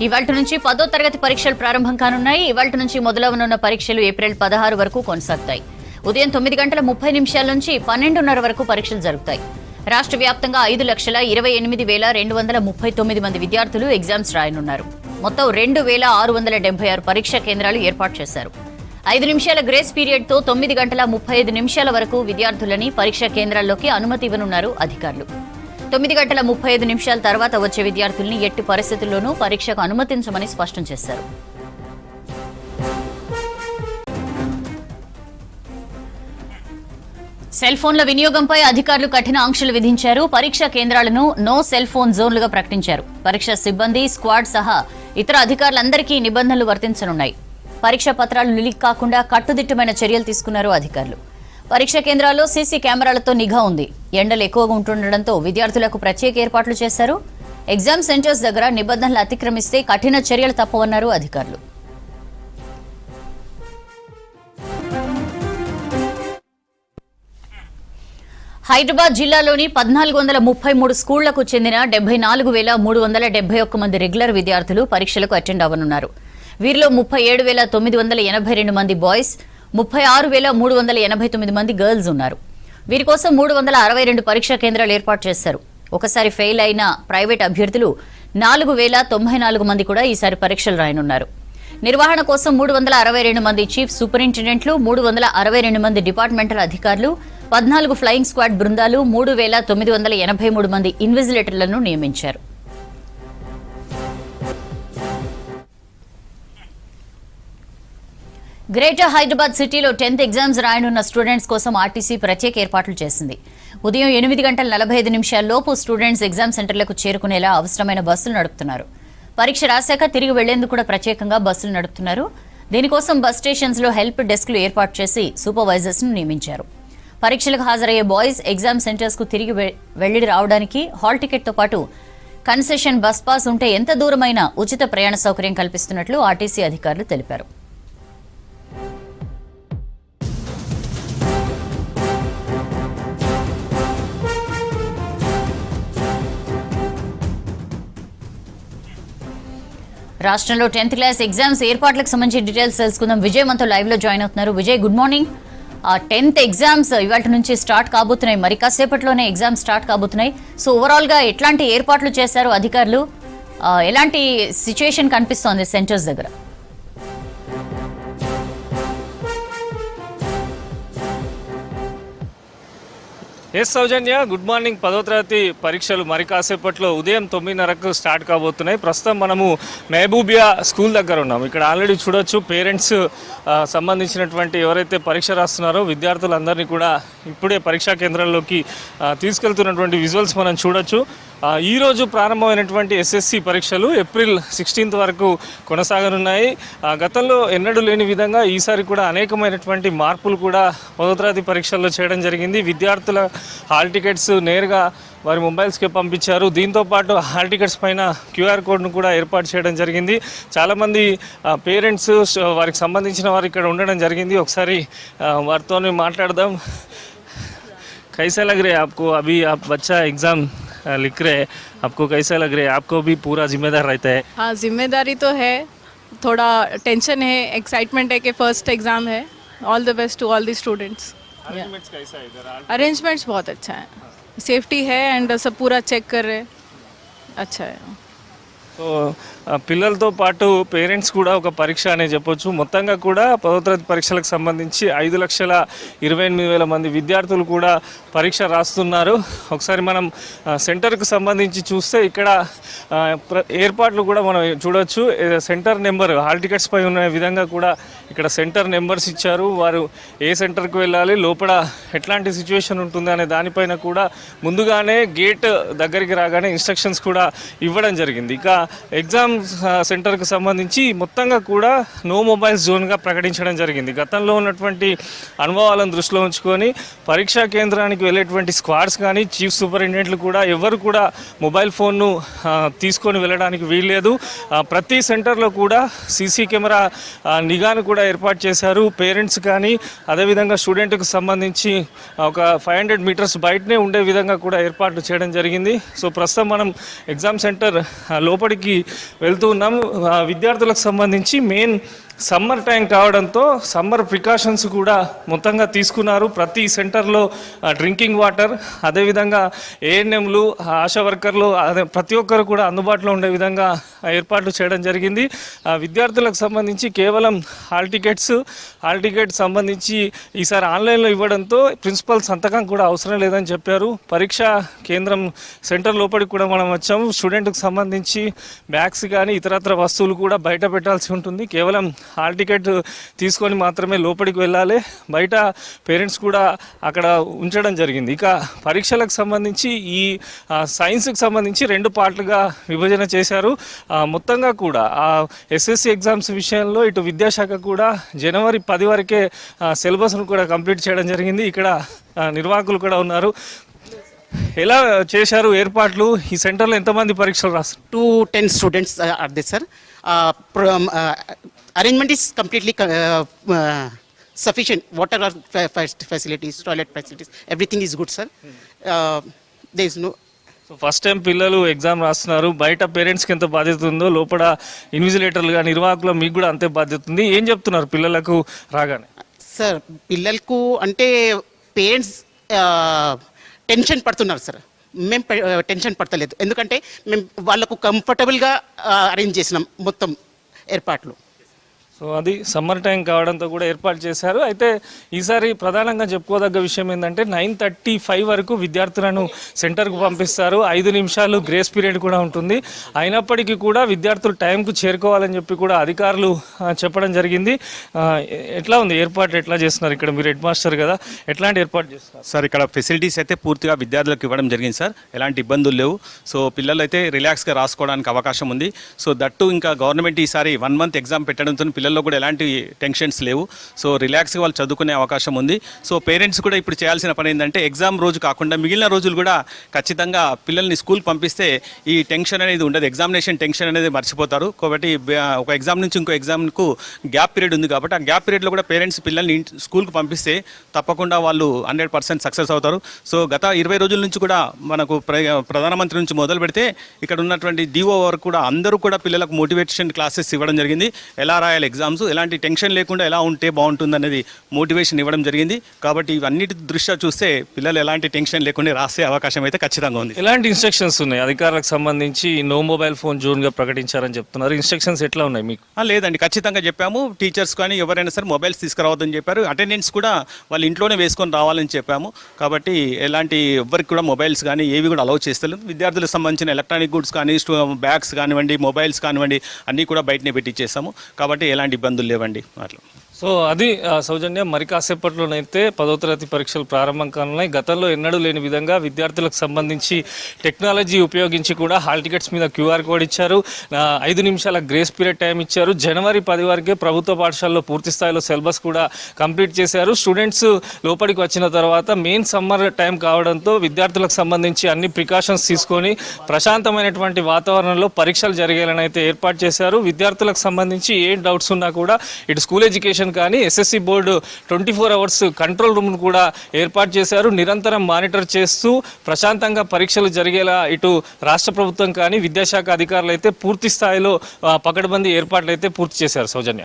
ఇవాల్టి నుంచి 10వ తరగతి పరీక్షలు ప్రారంభం కానున్నాయి. ఇవాల్టి నుంచి మొదలవనున్న పరీక్షలు ఏప్రిల్ 16 వరకు కొనసాగుతాయి. ఉదయం 9:30 నుంచి 12:30 వరకు పరీక్షలు జరుగుతాయి. రాష్ట్ర వ్యాప్తంగా 5,28,239 మంది విద్యార్థులు ఎగ్జామ్స్ రాయనున్నారు. మొత్తం 2,676 పరీక్షా కేంద్రాలు ఏర్పాటు చేశారు. 5 నిమిషాల గ్రేస్ పీరియడ్ తో 9:35 వరకు విద్యార్థులని పరీక్షా కేంద్రాల్లోకి అనుమతి ఇవ్వనున్నారు అధికారులు. 9:35 తర్వాత వచ్చే విద్యార్థుల్ని ఎట్టి పరిస్థితుల్లోనూ పరీక్షకు అనుమతించమని స్పష్టం చేశారు. సెల్ ఫోన్ల వినియోగంపై అధికారులు కఠిన ఆంక్షలు విధించారు. పరీక్షా కేంద్రాలను నో సెల్ ఫోన్ జోన్లుగా ప్రకటించారు. పరీక్షా సిబ్బంది, స్క్వాడ్ సహా ఇతర అధికారులందరికీ నిబంధనలు వర్తించనున్నాయి. పరీక్షా పత్రాలు లీక్ కాకుండా కట్టుదిట్టమైన చర్యలు తీసుకున్నారు అధికారులు. పరీక్షా కేంద్రాల్లో సీసీ కెమెరాలతో నిఘా ఉంది. ఎండలు ఎక్కువగా ఉంటుండటంతో విద్యార్థులకు ప్రత్యేక ఏర్పాట్లు చేశారు. ఎగ్జామ్ సెంటర్స్ దగ్గర నిబంధనలు అతిక్రమిస్తే కఠిన చర్యలు తప్పవన్నారు అధికారులు. హైదరాబాద్ జిల్లాలోని 1433 స్కూళ్లకు చెందిన 74,371 మంది రెగ్యులర్ విద్యార్థులు పరీక్షలకు అటెండ్ అవ్వనున్నారు. వీరిలో 37,982 మంది బాయ్స్, 36,389 మంది గర్ల్స్ ఉన్నారు. వీరి కోసం 362 పరీక్షా కేంద్రాలు ఏర్పాటు చేశారు. ఒకసారి ఫెయిల్ అయిన ప్రైవేట్ అభ్యర్థులు 4,094 మంది కూడా ఈసారి పరీక్షలు రాయనున్నారు. నిర్వహణ కోసం 362 మంది చీఫ్ సూపరింటెండెంట్లు, 362 మంది డిపార్ట్మెంటల్ అధికారులు, 14 ఫ్లయింగ్ స్క్వాడ్ బృందాలు, 3,983 మంది ఇన్విజిలేటర్లను నియమించారు. గ్రేటర్ హైదరాబాద్ సిటీలో 10th ఎగ్జామ్స్ రాయనున్న స్టూడెంట్స్ కోసం ఆర్టీసీ ప్రత్యేక ఏర్పాట్లు చేసింది. ఉదయం 8:45 లోపు స్టూడెంట్స్ ఎగ్జామ్ సెంటర్లకు చేరుకునేలా అవసరమైన బస్సులు నడుపుతున్నారు. పరీక్ష రాశాక తిరిగి వెళ్లేందుకు కూడా ప్రత్యేకంగా బస్సులు నడుపుతున్నారు. దీనికోసం బస్ స్టేషన్స్ లో హెల్ప్ డెస్క్లు ఏర్పాటు చేసి సూపర్వైజర్స్ ను నియమించారు. పరీక్షలకు హాజరయ్యే బాయ్స్ ఎగ్జామ్ సెంటర్స్ కు తిరిగి వెళ్లి రావడానికి హాల్ టికెట్ తో పాటు కన్సెషన్ బస్ పాస్ ఉంటే ఎంత దూరమైనా ఉచిత ప్రయాణ సౌకర్యం కల్పిస్తున్నట్లు ఆర్టీసీ అధికారులు తెలిపారు. రాష్ట్రంలో 10th క్లాస్ ఎగ్జామ్స్ ఏర్పాట్లకు సంబంధించి డీటెయిల్స్ తెలుసుకుందాం. విజయ్ మనతో లైవ్ లో జాయిన్ అవుతున్నారు. Vijay, good morning. 10th exams ఇవాళ నుంచి స్టార్ట్ కాబోతున్నాయి. మరి కాసేపట్లోనే ఎగ్జామ్స్ స్టార్ట్ కాబోతున్నాయి. సో ఓవరాల్ గా ఎట్లాంటి ఏర్పాట్లు చేశారు అధికారులు? ఎలాంటి సిచ్యుయేషన్ కనిపిస్తోంది సెంటర్స్ దగ్గర? ఎస్ సౌజన్య, గుడ్ మార్నింగ్. 10వ తరగతి పరీక్షలు మరి కాసేపట్లో ఉదయం 9:30కు స్టార్ట్ కాబోతున్నాయి. ప్రస్తుతం మనము మహబూబియా స్కూల్ దగ్గర ఉన్నాము. ఇక్కడ ఆల్రెడీ చూడొచ్చు పేరెంట్స్ సంబంధించినటువంటి ఎవరైతే పరీక్ష రాస్తున్నారో విద్యార్థులందరినీ కూడా ఇప్పుడే పరీక్షా కేంద్రాల్లోకి తీసుకెళ్తున్నటువంటి విజువల్స్ మనం చూడొచ్చు. ఈరోజు ప్రారంభమైనటువంటి ఎస్ఎస్సి పరీక్షలు ఏప్రిల్ 16th వరకు కొనసాగనున్నాయి. గతంలో ఎన్నడూ లేని విధంగా ఈసారి కూడా అనేకమైనటువంటి మార్పులు కూడా 10వ తరగతి పరీక్షల్లో చేయడం జరిగింది. విద్యార్థుల హాల్ టికెట్స్ నేరుగా వారి మొబైల్స్కి పంపించారు. దీంతోపాటు హాల్ టికెట్స్ పైన QR కోడ్ను కూడా ఏర్పాటు చేయడం జరిగింది. చాలామంది పేరెంట్స్ వారికి సంబంధించిన వారు ఇక్కడ ఉండడం జరిగింది. ఒకసారి వారితో మాట్లాడదాం. कैसा लग रहा है आपको? अभी आप बच्चा एग्ज़ाम लिख रहे हैं, आपको कैसा लग रहा है? आपको भी पूरा जिम्मेदार रहता है? हाँ, जिम्मेदारी तो है, थोड़ा टेंशन है, एक्साइटमेंट है कि फर्स्ट एग्ज़ाम है. All the best to all the students. Arrangements कैसा है इधर? अरेंजमेंट्स बहुत अच्छा है, सेफ्टी है एंड सब पूरा चेक कर रहे, अच्छा है. సో పిల్లలతో పాటు పేరెంట్స్ కూడా ఒక పరీక్ష అనే చెప్పొచ్చు. మొత్తంగా కూడా 10వ తరగతి పరీక్షలకు సంబంధించి 5,28,000 మంది విద్యార్థులు కూడా పరీక్ష రాస్తున్నారు. ఒకసారి మనం సెంటర్కు సంబంధించి చూస్తే ఇక్కడ ఏర్పాట్లు కూడా మనం చూడవచ్చు. సెంటర్ నెంబర్ హాల్ టికెట్స్ పై ఉన్న విధంగా కూడా ఇక్కడ సెంటర్ నెంబర్స్ ఇచ్చారు. వారు ఏ సెంటర్కు వెళ్ళాలి, లోపల ఎట్లాంటి సిచ్యువేషన్ ఉంటుంది అనే దానిపైన కూడా ముందుగానే గేట్ దగ్గరికి రాగానే ఇన్స్ట్రక్షన్స్ కూడా ఇవ్వడం జరిగింది. ఇక ఎగ్జామ్ సెంటర్కి సంబంధించి మొత్తంగా కూడా నో మొబైల్ జోన్గా ప్రకటించడం జరిగింది. గతంలో ఉన్నటువంటి అనుభవాలను దృష్టిలో ఉంచుకొని పరీక్షా కేంద్రానికి వెళ్ళేటువంటి స్క్వాడ్స్ కానీ చీఫ్ సూపరింటెండెంట్లు కూడా ఎవరు కూడా మొబైల్ ఫోన్ను తీసుకొని వెళ్ళడానికి వీల్లేదు. ప్రతి సెంటర్లో కూడా సీసీ కెమెరా నిఘాను కూడా ఏర్పాటు చేశారు. పేరెంట్స్ కానీ అదేవిధంగా స్టూడెంట్కు సంబంధించి ఒక 500 మీటర్స్ బయటనే ఉండే విధంగా కూడా ఏర్పాట్లు చేయడం జరిగింది. సో ప్రస్తుతం మనం ఎగ్జామ్ సెంటర్ లోపలికి వెళ్తూ ఉన్నాం. విద్యార్థులకు సంబంధించి మెయిన్ సమ్మర్ టైం కావడంతో సమ్మర్ ప్రికాషన్స్ కూడా మొత్తంగా తీసుకున్నారు. ప్రతి సెంటర్లో డ్రింకింగ్ వాటర్, అదేవిధంగా ఏఎన్ఎంలు, ఆశా వర్కర్లు, అదే ప్రతి ఒక్కరు కూడా అందుబాటులో ఉండే విధంగా ఏర్పాట్లు చేయడం జరిగింది. విద్యార్థులకు సంబంధించి కేవలం హాల్ టికెట్ సంబంధించి ఈసారి ఆన్లైన్లో ఇవ్వడంతో ప్రిన్సిపల్ సంతకం కూడా అవసరం లేదని చెప్పారు. పరీక్షా కేంద్రం సెంటర్ లోపలికి కూడా మనం వచ్చాము. స్టూడెంట్కి సంబంధించి బ్యాగ్స్ కానీ ఇతరత్ర వస్తువులు కూడా బయట పెట్టాల్సి ఉంటుంది. కేవలం హాల్ టికెట్ తీసుకొని మాత్రమే లోపలికి వెళ్ళాలి. బయట పేరెంట్స్ కూడా అక్కడ ఉంచడం జరిగింది. ఇక పరీక్షలకు సంబంధించి ఈ సైన్స్కి సంబంధించి 2 పార్ట్లుగా విభజన చేశారు. మొత్తంగా కూడా ఎస్ఎస్సి ఎగ్జామ్స్ విషయంలో ఇటు విద్యాశాఖ కూడా జనవరి 10 వరకే సిలబస్ను కూడా కంప్లీట్ చేయడం జరిగింది. ఇక్కడ నిర్వాహకులు కూడా ఉన్నారు. ఎలా చేశారు ఏర్పాట్లు? ఈ సెంటర్లో ఎంతమంది పరీక్షలు రాస్తారు? 210 students are there, sir. Arrangement is completely sufficient. Water or facilities, toilet facilities, everything is good, sir. There is no. So first time పిల్లలు ఎగ్జామ్ రాస్తున్నారు. బయట పేరెంట్స్కి ఎంత బాధ్యత ఉందో లోపల ఇన్విజిలేటర్లుగా నిర్వాహకులు మీకు కూడా అంతే బాధ్యత ఉంది. ఏం చెప్తున్నారు పిల్లలకు రాగానే? సార్ పిల్లలకు అంటే పేరెంట్స్ టెన్షన్ పడుతున్నారు సార్. మేము టెన్షన్ పడతలేదు, ఎందుకంటే మేము వాళ్ళకు కంఫర్టబుల్గా అరేంజ్ చేసినాం మొత్తం ఏర్పాట్లు. సో అది సమ్మర్ టైం కావడంతో కూడా ఏర్పాటు చేశారు. అయితే ఈసారి ప్రధానంగా చెప్పుకోదగ్గ విషయం ఏంటంటే 9:35 వరకు విద్యార్థులను సెంటర్కు పంపిస్తారు. 5 నిమిషాలు గ్రేస్ పీరియడ్ కూడా ఉంటుంది. అయినప్పటికీ కూడా విద్యార్థులు టైంకు చేరుకోవాలని చెప్పి కూడా అధికారులు చెప్పడం జరిగింది. ఎట్లా ఉంది ఏర్పాటు, ఎట్లా చేస్తున్నారు? ఇక్కడ మీరు హెడ్ మాస్టర్ కదా, ఎట్లాంటి ఏర్పాటు చేస్తున్నారు? సార్ ఇక్కడ ఫెసిలిటీస్ అయితే పూర్తిగా విద్యార్థులకు ఇవ్వడం జరిగింది సార్. ఎలాంటి ఇబ్బందులు లేవు. సో పిల్లలు అయితే రిలాక్స్గా రాసుకోవడానికి అవకాశం ఉంది. సో దట్టు ఇంకా గవర్నమెంట్ ఈసారి 1 month ఎగ్జామ్ పెట్టడంతో పిల్లల్లో కూడా ఎలాంటి టెన్షన్స్ లేవు. సో రిలాక్స్గా వాళ్ళు చదువుకునే అవకాశం ఉంది. సో పేరెంట్స్ కూడా ఇప్పుడు చేయాల్సిన పని ఏంటంటే ఎగ్జామ్ రోజు కాకుండా మిగిలిన రోజులు కూడా ఖచ్చితంగా పిల్లల్ని స్కూల్ పంపిస్తే ఈ టెన్షన్ అనేది ఉండదు. ఎగ్జామినేషన్ టెన్షన్ అనేది మర్చిపోతారు. కాబట్టి ఒక ఎగ్జామ్ నుంచి ఇంకో ఎగ్జామ్కు గ్యాప్ పీరియడ్ ఉంది కాబట్టి ఆ గ్యాప్ పీరియడ్లో కూడా పేరెంట్స్ పిల్లల్ని స్కూల్కి పంపిస్తే తప్పకుండా వాళ్ళు 100% సక్సెస్ అవుతారు. సో గత 20 రోజుల నుంచి కూడా మనకు ప్రధానమంత్రి నుంచి మొదలు పెడితే ఇక్కడ ఉన్నటువంటి డిఓ వరకు కూడా అందరూ కూడా పిల్లలకు మోటివేషన్ క్లాసెస్ ఇవ్వడం జరిగింది. ఎలా రాయాలి ఎగ్జామ్స్, ఎలాంటి టెన్షన్ లేకుండా ఎలా ఉంటే బాగుంటుంది అనేది మోటివేషన్ ఇవ్వడం జరిగింది. కాబట్టి ఇవన్నిటి దృష్ట్యా చూస్తే పిల్లలు ఎలాంటి టెన్షన్ లేకుండా రాసే అవకాశం అయితే ఖచ్చితంగా ఉంది. ఎలాంటి ఇన్స్ట్రక్షన్స్ ఉన్నాయి? అధికారులకు సంబంధించి నో మొబైల్ ఫోన్ జోన్గా ప్రకటించారని చెప్తున్నారు. ఇన్స్ట్రక్షన్స్ ఎట్లా ఉన్నాయి మీకు? లేదండి, ఖచ్చితంగా చెప్పాము. టీచర్స్ కానీ ఎవరైనా సరే మొబైల్స్ తీసుకురావద్దని చెప్పారు. అటెండెన్స్ కూడా వాళ్ళ ఇంట్లోనే వేసుకొని రావాలని చెప్పాము. కాబట్టి ఎలాంటి ఎవరికి కూడా మొబైల్స్ కానీ ఏవి కూడా అలౌ చేస్తలేదు. విద్యార్థులకు సంబంధించిన ఎలక్ట్రానిక్ గుడ్స్ కానీ బ్యాగ్స్ కానివ్వండి, మొబైల్స్ కానివ్వండి అన్నీ కూడా బయటనే పెట్టించేసాము. కాబట్టి ఎలాంటి ఇబ్బందులు లేవండి అట్లా. సో అది సౌజన్య. మరి కాసేపట్లోనైతే 10వ తరగతి పరీక్షలు ప్రారంభం కానున్నాయి. గతంలో ఎన్నడూ లేని విధంగా విద్యార్థులకు సంబంధించి టెక్నాలజీ ఉపయోగించి కూడా హాల్ టికెట్స్ మీద QR కోడ్ ఇచ్చారు. 5 నిమిషాల గ్రేస్ పీరియడ్ టైం ఇచ్చారు. జనవరి 10 వరకే ప్రభుత్వ పాఠశాలలో పూర్తి స్థాయిలో సిలబస్ కూడా కంప్లీట్ చేశారు. స్టూడెంట్స్ లోపలికి వచ్చిన తర్వాత మెయిన్ సమ్మర్ టైం కావడంతో విద్యార్థులకు సంబంధించి అన్ని ప్రికాషన్స్ తీసుకొని ప్రశాంతమైనటువంటి వాతావరణంలో పరీక్షలు జరిగేలాని అయితే ఏర్పాటు చేశారు. విద్యార్థులకు సంబంధించి ఏ డౌట్స్ ఉన్నా కూడా ఇటు స్కూల్ ఎడ్యుకేషన్ కానీ ఎస్ఎస్సి బోర్డు 24 hours కంట్రోల్ రూమ్ను కూడా ఏర్పాటు చేశారు. నిరంతరం మానిటర్ చేస్తూ ప్రశాంతంగా పరీక్షలు జరిగేలా ఇటు రాష్ట్ర ప్రభుత్వం కానీ విద్యాశాఖ అధికారులు అయితే పూర్తి స్థాయిలో పకడ్బందీ ఏర్పాట్లు అయితే పూర్తి చేశారు. సౌజన్య.